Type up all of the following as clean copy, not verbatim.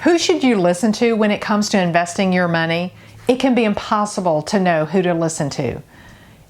Who should you listen to when it comes to investing your money? It can be impossible to know who to listen to.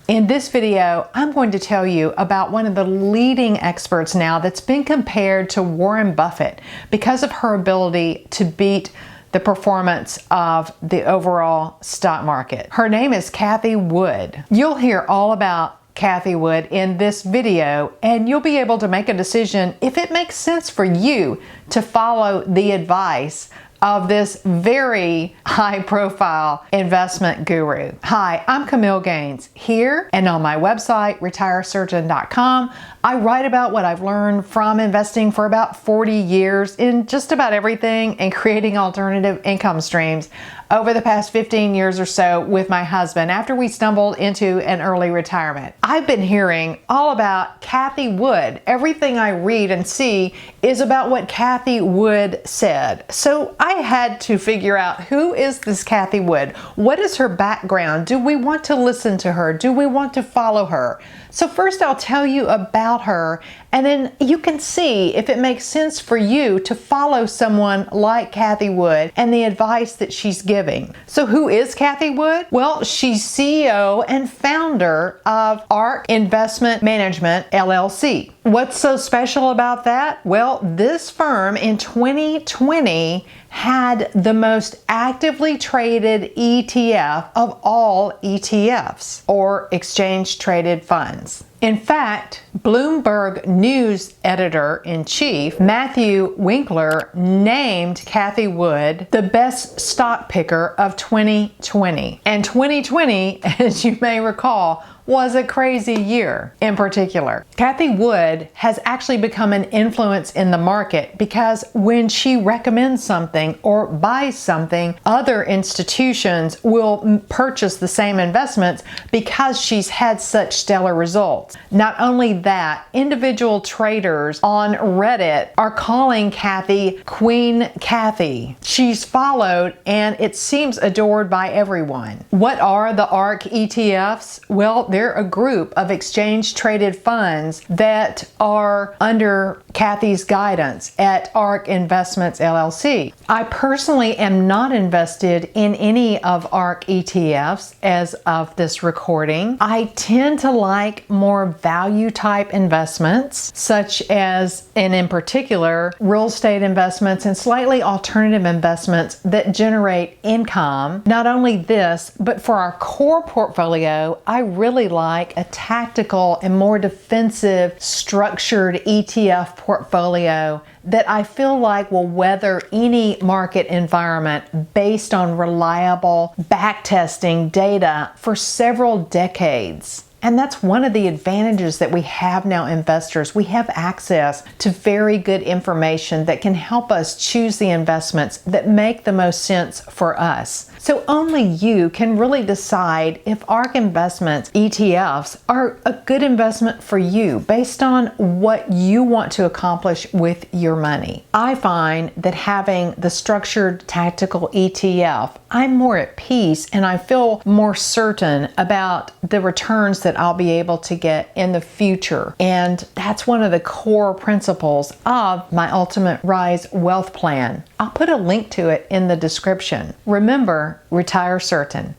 In this video, I'm going to tell you about one of the leading experts now that's been compared to Warren Buffett because of her ability to beat the performance of the overall stock market. Her name is Cathie Wood. You'll hear all about Cathie Wood in this video, and you'll be able to make a decision if it makes sense for you to follow the advice of this very high-profile investment guru. Hi, I'm Camille Gaines. Here and on my website, retirecertain.com, I write about what I've learned from investing for about 40 years in just about everything and creating alternative income streams over the past 15 years or so with my husband after we stumbled into an early retirement. I've been hearing all about Cathie Wood. Everything I read and see is about what Cathie Wood said. So I had to figure out, who is this Cathie Wood? What is her background? Do we want to listen to her? Do we want to follow her? So first I'll tell you about her, and then you can see if it makes sense for you to follow someone like Cathie Wood and the advice that she's giving. So who is Cathie Wood? Well, she's CEO and founder of ARK Investment Management, LLC. What's so special about that? Well, this firm in 2020 had the most actively traded ETF of all ETFs, or exchange traded funds. In fact, Bloomberg News editor-in-chief Matthew Winkler named Cathie Wood the best stock picker of 2020. And 2020, as you may recall, was a crazy year in particular. Cathie Wood has actually become an influence in the market because when she recommends something or buys something, other institutions will purchase the same investments because she's had such stellar results. Not only that, individual traders on Reddit are calling Cathie Queen Cathie. She's followed and it seems adored by everyone. What are the ARK ETFs? Well, they're a group of exchange traded funds that are under Cathie's guidance at ARK Investments LLC. I personally am not invested in any of ARK ETFs as of this recording. I tend to like more value type investments, such as, and in particular, real estate investments and slightly alternative investments that generate income. Not only this, but for our core portfolio, I really like a tactical and more defensive structured ETF portfolio that I feel like will weather any market environment based on reliable backtesting data for several decades. And that's one of the advantages that we have now, investors. We have access to very good information that can help us choose the investments that make the most sense for us. So only you can really decide if ARK Investments ETFs are a good investment for you based on what you want to accomplish with your money. I find that having the structured tactical ETF, I'm more at peace and I feel more certain about the returns that I'll be able to get in the future. And that's one of the core principles of my Ultimate Rise Wealth Plan. I'll put a link to it in the description. Remember, retire certain.